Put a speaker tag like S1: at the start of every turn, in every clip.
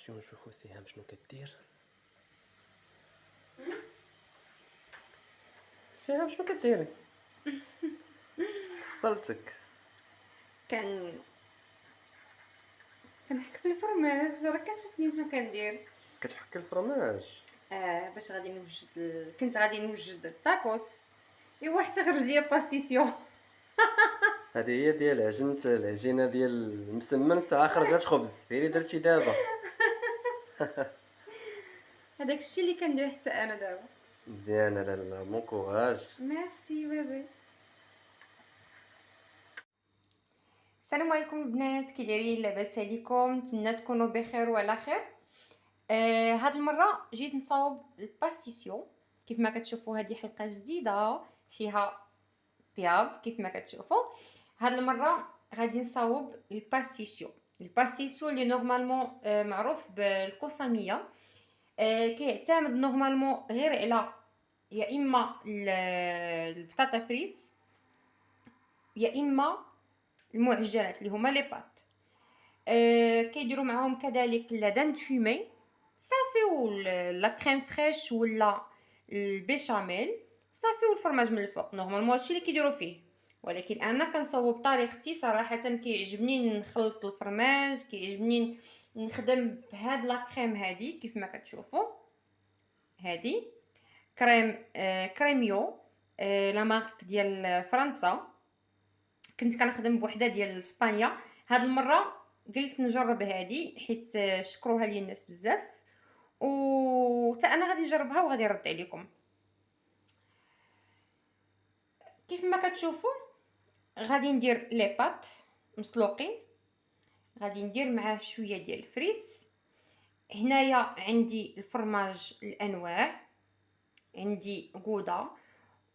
S1: نمشيو نشوفو سهام شنو كدير. سهام شنو كديري؟ حصلتك.
S2: كنحك في الفرماج، راه كتشوفني شنو كندير.
S1: كتحك الفرماج؟
S2: باش غادي نوجد، كنت غادي نوجد الطاكوس، ايوا حتى خرج ليا باستيسيون.
S1: هذه هي ديال العجينه ديال المسمن، ساعه خرجت خبز، هي اللي درتي دابا.
S2: هذاك الشيء اللي كندير حتى انا دابا.
S1: مزيانه لاله، بون كوراج.
S2: ميرسي بيبي. السلام عليكم البنات، كي دايرين؟ لاباس عليكم؟ نتمنى تكونوا بخير وعلى خير. هاد المره جيت نصاوب الباستيسيون. كيف ما كتشوفوا هذه حلقه جديده فيها طياب. كيف ما كتشوفوا هاد المره غادي نصاوب الباستيسيون اللي نورمالمون معروف بالكوساميه. كيعتمد نورمالمون غير على يا اما البطاطا فريت يا اما المعجنات اللي هما لي بات. كيديروا معاهم كذلك لا دان فومي صافي، ولا كريم فريش ولا البيشاميل صافي، والفرماج من الفوق. نورمالمون هادشي اللي كيديروا فيه، ولكن انا كنصوب بطريقتي صراحه. كيعجبني نخلط الفرماج، كيعجبني نخدم بهاد لا كريم هادي. كيف ما كتشوفوا هادي كريم كريميو، لا مارك ديال فرنسا. كنت كنخدم بوحده ديال اسبانيا، هاد المره قلت نجرب هادي حيت شكروها لي الناس بزاف، وتا انا غادي نجربها وغادي نرد عليكم. كيف ما كتشوفوا غادي ندير لي بات مسلوقين، غادي ندير معاه شويه ديال الفريت. هنايا عندي الفرماج الانواع، عندي غودا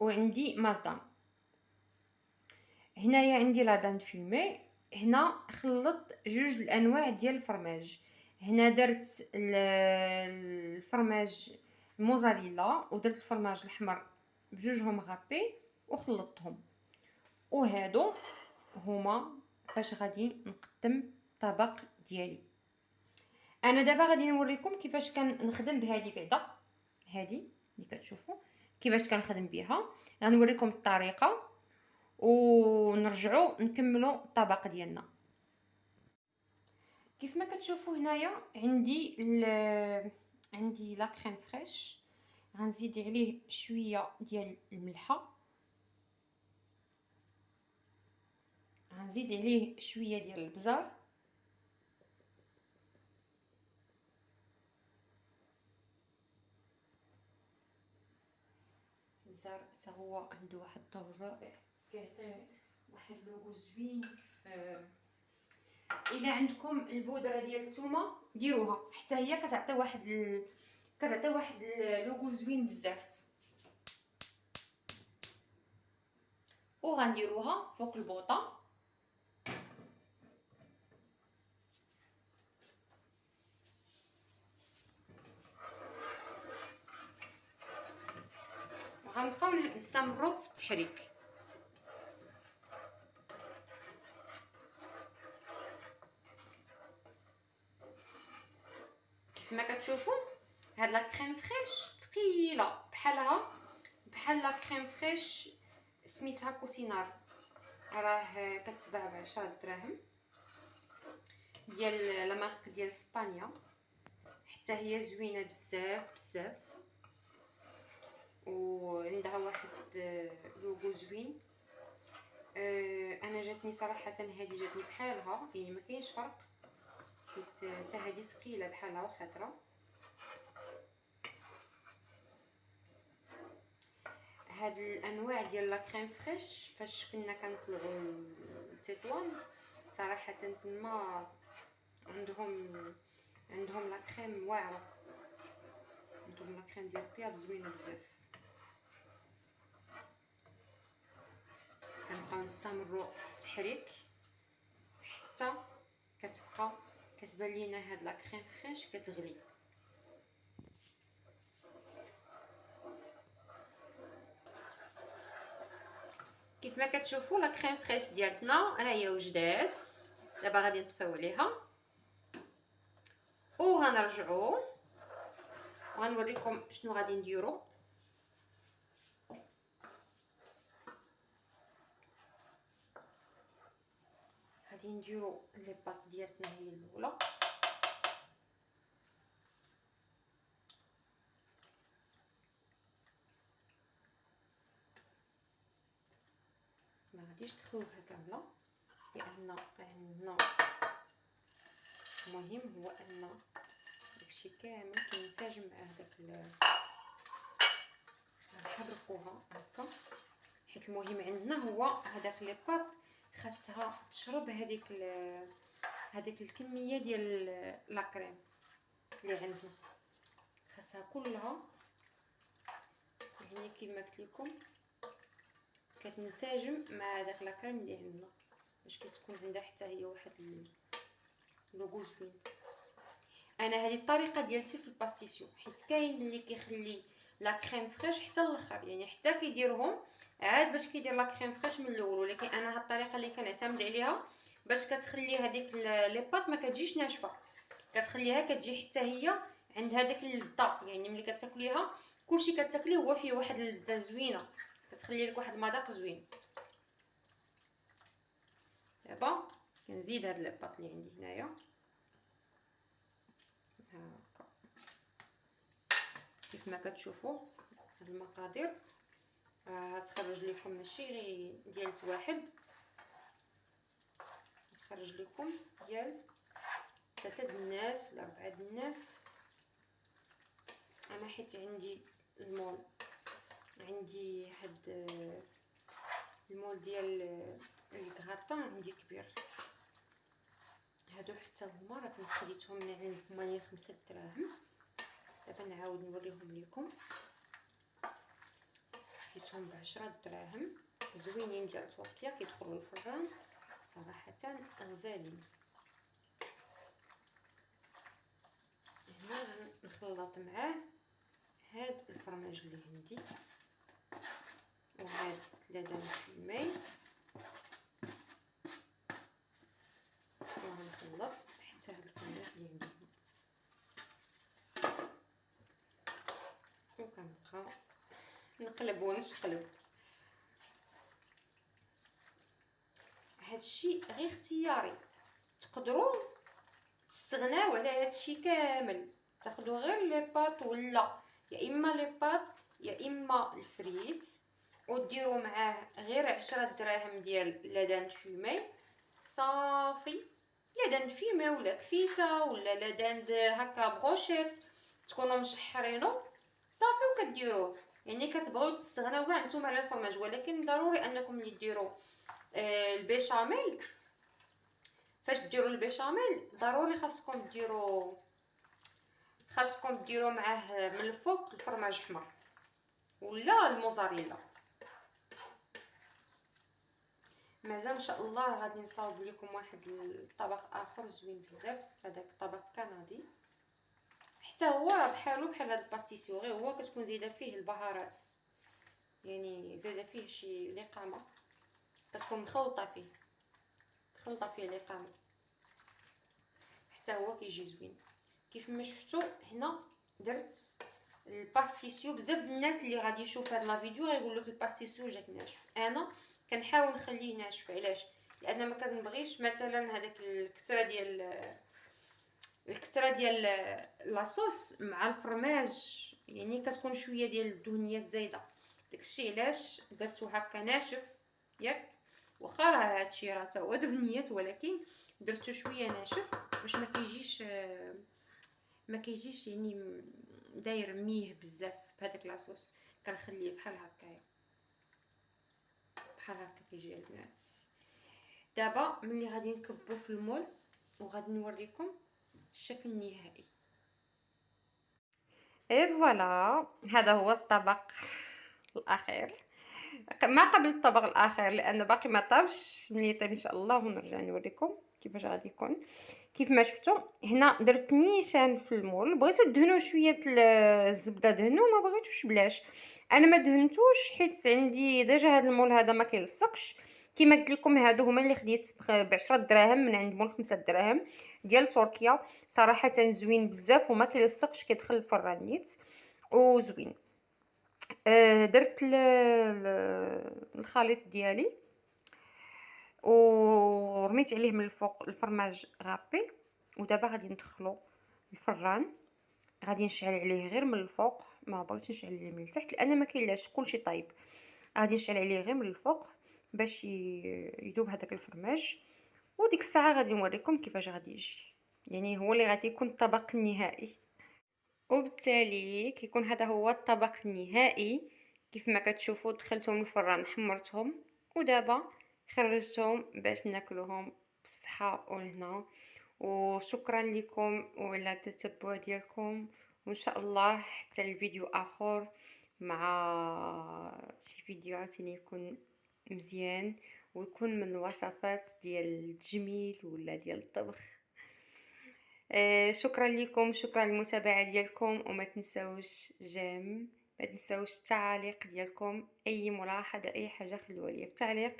S2: وعندي مازدان. هنايا عندي لا دان فومي. هنا خلطت جوج الانواع ديال الفرماج. هنا درت الفرماج موزاريلا ودرت الفرماج الاحمر بجوجهم غابي وخلطتهم. وهادو هما فاش غادي نقدم الطبق ديالي. انا دابا غادي نوريكم كيفاش كنخدم بهذه بعدا، هذه اللي كتشوفوا كيفاش كنخدم بها. غنوريكم الطريقه ونرجعوا نكملوا الطبق ديالنا. كيف ما كتشوفوا هنايا عندي لا كريم فريش. غنزيد عليه شويه ديال الملحه، غنزيد عليه شويه ديال البزار، البزار حتى هو عنده واحد الطور رائع، كيعطي واحد لوغو زوين. الا عندكم البودره ديال الثومه ديروها، حتى هي كتعطي واحد لوغو زوين بزاف. وغنديروها فوق البوطه. وغنبقاو نستمروا في التحريك. كما كتشوفوا هاد لا كريم فريش ثقيله بحال لا كريم فريش سميتها كوسينار، راه كتباع ب10 دراهم ديال لا مارك ديال اسبانيا. حتى هي زوينه بزاف بزاف وعندها واحد لوغو زوين. انا جاتني صراحه هذه جاتني بحالها، يعني ما كاينش فرق، حتى هذه ثقيله بحالها خضره. هاد الانواع ديال لا كريم فريش فاش كنا كنطلعوا لتطوان صراحه تما عندهم لا كريم واعره، عندهم لا كريم ديال الطياب زوينه بزاف. كنبقاو نستمروا في التحريك حتى كتبقى كتبان لينا هاد لا كريم فريش كتغلي. كيف ما كتشوفوا لا كريم فريش ديالتنا ها هي وجدات. دابا غادي نطفيو عليها غنرجعوا وغنوريكم شنو غادي نديرو. غادي نديرو لي باط ديالتنا هي الاولى، ما غاديش تخويوها كامله لان عندنا المهم هو ان داكشي كامل كينسجم مع هذاك نحركوها هكا، حيت المهم عندنا هو هذاك لي باط خاصها تشرب هذيك الكميه ديال لاكريم اللي عندنا، خاصها كلها يعني كما قلت لكم كتنسجم مع داك لاكريم اللي عندنا باش كتكون عندها حتى هي واحد لوغو زوين. انا هذه الطريقه ديالتي في الباستيسيو، حيت كاين اللي كيخلي لا كريم فريش حتى الاخر، يعني حتى كيديرهم عاد باش كيدير لا كريم فريش من الاول، ولكن انا هاد الطريقه اللي كنعتمد عليها باش كتخلي هذيك لي باط ما كتجيش ناشفه، كتخليها كتجي حتى هي عند هذاك اللذه، يعني ملي كتاكليها كلشي كتاكليه هو فيه واحد اللذه زوينه، كتخلي لك واحد المذاق زوين. دابا كنزيد هاد لي باط اللي عندي هنايا هكا كيف ما كتشوفوا. هاد المقادير غتخرج لكم ماشي غير ديال واحد، غتخرج لكم ديال 3 الناس ولا 4 الناس. انا حيت عندي المول، عندي هاد المول ديال الكغاطان عندي كبير، هادو حتى هما راه كنت خديتهم من عند 8 دراهم. دابا نعاود نوريهم لكم، خديتهم ب10 دراهم زوينين ديال تركيا، كيدخلوا للفران صراحه غزالين. هنا غنخلط معاه هاد الفرماج اللي عندي وهاد لدان فيمي، وغنخلط حتى هاد الفرماج اللي عندي وكنبقى نقلب ونشقلب. هادشي غير اختياري، تقدروا تستغناو على هادشي كامل، تاخذوا غير لي باط ولا يا اما لي باط يا اما الفريت وديروا معاه غير 10 دراهم ديال لدان فيمي صافي. لدان فيمي ولا كفيته ولا لدان هكا بروشيت تكونوا مشحرينو صافي وكديروه. يعني كتبغيو تستغناو كاع نتوما على الفرماج، ولكن ضروري انكم اللي ديروا البيشاميل، فاش ديروا البيشاميل ضروري خاصكم ديروا معاه من الفوق الفرماج احمر ولا الموزاريلا. مازال ان شاء الله غادي نصاوب لكم واحد الطبق اخر زوين بزاف، هذاك الطبق كندي حتى هو راه بحالو بحال هذا الباستيسيو، غير هو كتكون زايده فيه البهارات، يعني زايده فيه شي لقامه كتكون مخلطه فيه لقامه، حتى هو كيجي زوين. كيف ما شفتوا هنا درت الباستيسيو. بزاف الناس اللي غادي يشوف هذا لا فيديو غيقول لك الباستيسيو جاك ناشف، انا كنحاول نخليه ناشف. علاش؟ لان ما كنبغيش مثلا هذاك الكثره ديال لاصوص مع الفرماج، يعني كتكون شويه ديال الدهنيات زايده، داكشي علاش درتو هكا ناشف. ياك واخا راه هادشي راه تا هو دهنيات، ولكن درتو شويه ناشف باش ما كيجيش يعني داير ميه بزاف بهذاك لاصوص. كنخليه بحال هكا كيجي البنات. دابا ملي غادي نكبو في المول وغادي نوريكم الشكل النهائي. اي فوالا، هذا هو الطبق الاخير، ما قبل الطبق الاخير لانه باقي ما طابش. ملي يطيب ان شاء الله ونرجع نوريكم كيفاش غادي يكون. كيف ما شفتوا هنا درت نيشان في المول، بغيتو دهنوا شويه الزبده دهنوا، ما بغيتوش بلاش. انا ما دهنتوش حيت عندي ديجا هذا المول هذا ما كيلصقش، كيما قلت لكم هادو هما اللي خديت ب10 دراهم من عند مول 5 دراهم ديال تركيا. صراحه زوين بزاف وما كيلصقش، كيدخل الفران نيت وزوين. درت الخليط ديالي ورميت عليه من الفوق الفرماج غابي، ودابا غادي ندخلو الفران. غادي نشعل عليه غير من الفوق، ما بغيتش نشعل عليه من التحت لان ما كاينلاش كلشي طايب. غادي نشعل عليه غير من الفوق باش يذوب هذاك الفرماج، وديك الساعه غادي نوريكم كيفاش غادي يجي، يعني هو اللي غادي يكون الطبق النهائي. وبالتالي كيكون هذا هو الطبق النهائي. كيف ما كتشوفوا دخلتهم الفران حمرتهم ودابا خرجتهم باش ناكلوهم بالصحه والهنا. وشكرا لكم وعلى التتبع ديالكم، وان شاء الله حتى الفيديو اخر مع شي فيديو عاوتاني يكون مزيان ويكون من الوصفات ديال التجميل ولا ديال الطبخ. شكرا لكم، شكرا للمتابعه ديالكم، وما تنساوش ما تنساوش التعاليق ديالكم، اي ملاحظه اي حاجه خلوها لي في التعليق.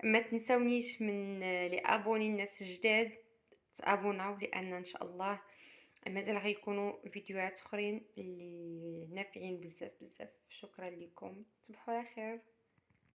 S2: ما تنساونيش من لابوني الناس الجداد تابوناو، لان ان شاء الله مازال غيكونوا فيديوهات اخرين اللي نافعين بزاف بزاف. شكرا لكم، تصبحوا على خير.